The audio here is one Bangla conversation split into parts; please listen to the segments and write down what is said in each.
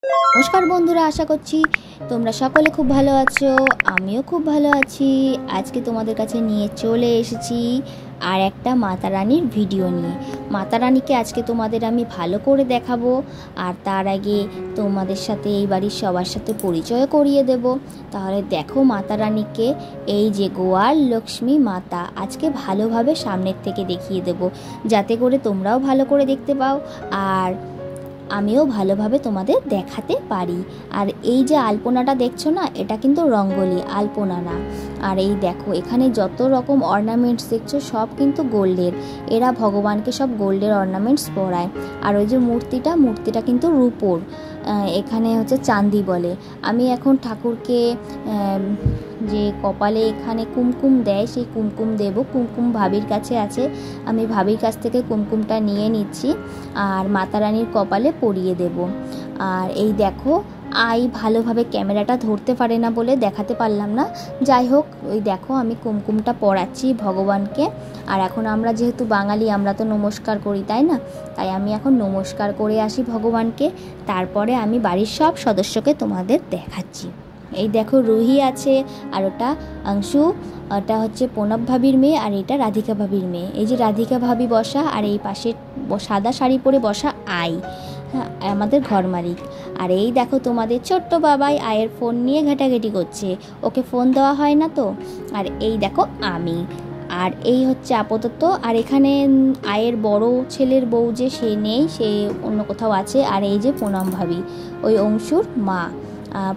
নমস্কার বন্ধুরা, আশা করছি তোমরা সকলে খুব ভালো আছো। আমিও খুব ভালো আছি। আজকে তোমাদের কাছে নিয়ে চলে এসেছি আর একটা মাতা রানীর ভিডিও নিয়ে। মাতা রানীকে আজকে তোমাদের আমি ভালো করে দেখাবো, আর তার আগে তোমাদের সাথে এই বাড়ির সবার সাথে পরিচয় করিয়ে দেব। তাহলে দেখো মাতা রানীকে, এই যে গোয়াল লক্ষ্মী মাতা, আজকে ভালোভাবে সামনের থেকে দেখিয়ে দেব, যাতে করে তোমরাও ভালো করে দেখতে পাও আর আমিও ভালোভাবে তোমাদের দেখাতে পারি। আর এই যে আলপনাটা দেখছো না, এটা কিন্তু রঙ্গোলি, আলপনা না। আর এই দেখো এখানে যত রকম অর্নামেন্টস দেখছো সব কিন্তু গোল্ডের। এরা ভগবানকে সব গোল্ডের অর্নামেন্টস পরায়। আর ওই যে মূর্তিটা কিন্তু রূপোর, এখানে হচ্ছে চাঁদি বলে। আমি এখন ঠাকুরকে যে কপালে এখানে কুমকুম দেয়, সেই কুমকুম দেব। কুমকুম ভাবির কাছে আছে, আমি ভাবির কাছ থেকে কুমকুমটা নিয়ে নিচ্ছি আর মাতা রানীর কপালে পরিয়ে দেব। আর এই দেখো ভালোভাবে ক্যামেরাটা ধরতে পারে না বলে দেখাতে পারলাম না। যাই হোক, ওই দেখো আমি কুমকুমটা পরাচ্ছি ভগবানকে। আর এখন আমরা যেহেতু বাঙালি, আমরা তো নমস্কার করি, তাই না? তাই আমি এখন নমস্কার করে আসি ভগবানকে, তারপরে আমি বাড়ির সব সদস্যকে তোমাদের দেখাচ্ছি। এই দেখো রুহি আছে, আর ওটা অংশু, ওটা হচ্ছে প্রণব ভাবির মেয়ে, আর এটা রাধিকা ভাবির মেয়ে। এই যে রাধিকা ভাবি বসা, আর এই পাশে সাদা শাড়ি পরে বসা হ্যাঁ, আমাদের ঘর মালিক। আর এই দেখো তোমাদের ছোট্ট বাবাই আয়ের ফোন নিয়ে ঘাটাঘাটি করছে, ওকে ফোন দেওয়া হয় না তো। আর এই দেখো আমি, আর এই হচ্ছে আপাতত। আর এখানে আয়ের বড় ছেলের বউ যে, সে নেই, সে অন্য কোথাও আছে। আর এই যে পুনম ভাবি, ওই অংশুর মা।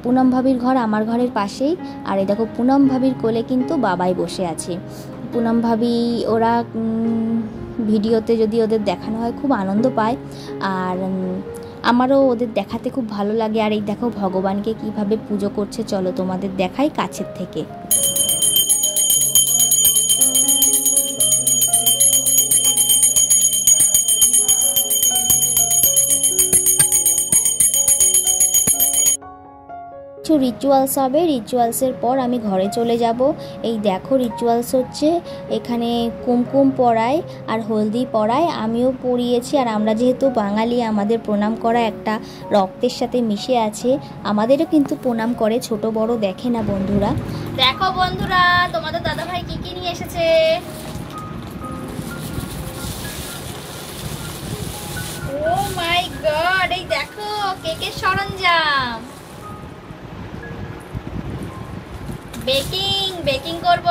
পুনম ভাবির ঘর আমার ঘরের পাশেই। আর এই দেখো পুনম ভাবির কোলে কিন্তু বাবাই বসে আছে। পুনম ভাবি, ওরা ভিডিওতে যদি ওদের দেখানো হয় খুব আনন্দ পায়, আর আমারও ওদের দেখাতে খুব ভালো লাগে। আর এই দেখো ভগবানকে কিভাবে পুজো করছে, চলো তোমাদের দেখাই কাছের থেকে। কিছু রিচুয়ালস হবে, রিচুয়ালসের পর আমি ঘরে চলে যাব। এই দেখো রিচুয়ালস হচ্ছে, এখানে কুমকুম পরায় আর হলদি পরায়, আমিও পরিয়েছি। আর আমরা যেহেতু বাঙালি, আমাদের প্রণাম করা একটা রক্তের সাথে মিশে আছে। আমাদেরও কিন্তু প্রণাম করে, ছোট বড় দেখে না বন্ধুরা। দেখো বন্ধুরা, তোমাদের দাদাভাই কি কি নিয়ে এসেছে। ও মাই গড, এই দেখো কেকের সরঞ্জাম। বেকিং করব।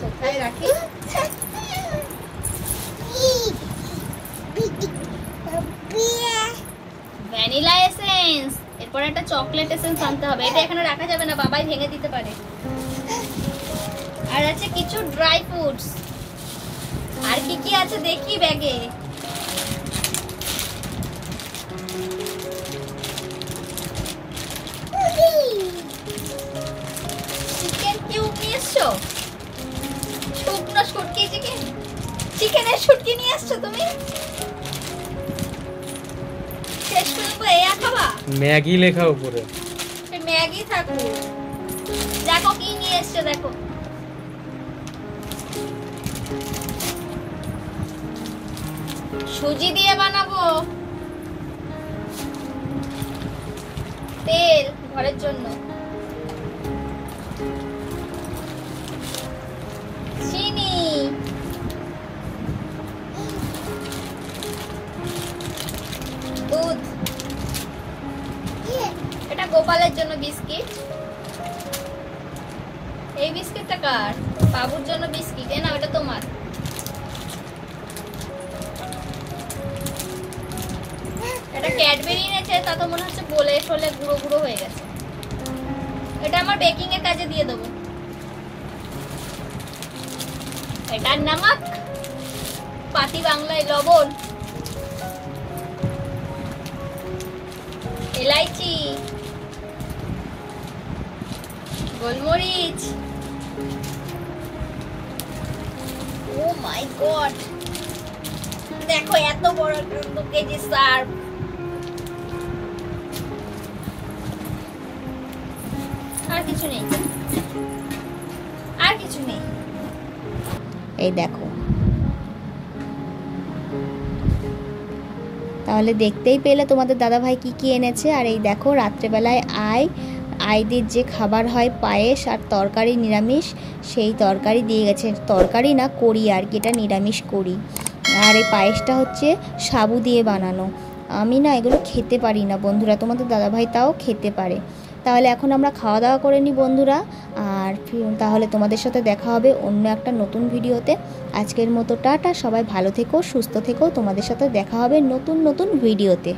কোথায় রাখি? ভ্যানিলা এসেন্স, এরপর একটা চকলেট এসেন্স আনতে হবে। এটা এখানে রাখা যাবে না, বাবাই ভেঙে দিতে পারে। আর আছে কিছু ড্রাই ফ্রুটস। আর কি কি আছে দেখি ব্যাগে। চিকেনের শুটকি নিয়ে আসছো তুমি? শেষ করবো এয়া খাবা? ম্যাগি লেখা উপরে। ম্যাগি থাকো। দেখো কি নিয়ে এসছো, দেখো। সুজি দিয়ে বানাবো। তেল ঘরের জন্য। চিনি, দুধ। এটা গোপালের জন্য বিস্কিট। এই বিস্কিটটা কার? বাবুর জন্য বিস্কিট। না, ওটা তোমার। এটা ক্যাডবেরি এনেছে, তা তো মনে হচ্ছে বলে ফলে গুঁড়ো গুঁড়ো হয়ে গেছে। এটা আমার বেকিং এর কাজে দিয়ে দেবো। এটা নমক, পাতি বাংলায় লবণ, এলাইচি, গোলমরিচ। ও মাই গড, দেখো এত বড় 2 কেজি সার্ভ। আর কিছু নেই, আর কিছু নেই। এই দেখো, তাহলে দেখতেই পেলে তোমাদের দাদাভাই কী এনেছে। আর এই দেখো রাত্রেবেলায় আইদের যে খাবার হয় পায়েস আর তরকারি নিরামিষ, সেই তরকারি দিয়ে গেছে। তরকারি না করি আর কি, এটা নিরামিষ করি। আর এই পায়েসটা হচ্ছে সাবু দিয়ে বানানো। আমি না এগুলো খেতে পারি না বন্ধুরা, তোমাদের দাদাভাই তাও খেতে পারে। তাহলে এখন আমরা খাওয়া দাওয়া করে নিই বন্ধুরা, আর তাহলে তোমাদের সাথে দেখা হবে অন্য একটা নতুন ভিডিওতে। আজকের মতো টাটা, সবাই ভালো থেকো, সুস্থ থেকো, তোমাদের সাথে দেখা হবে নতুন নতুন ভিডিওতে।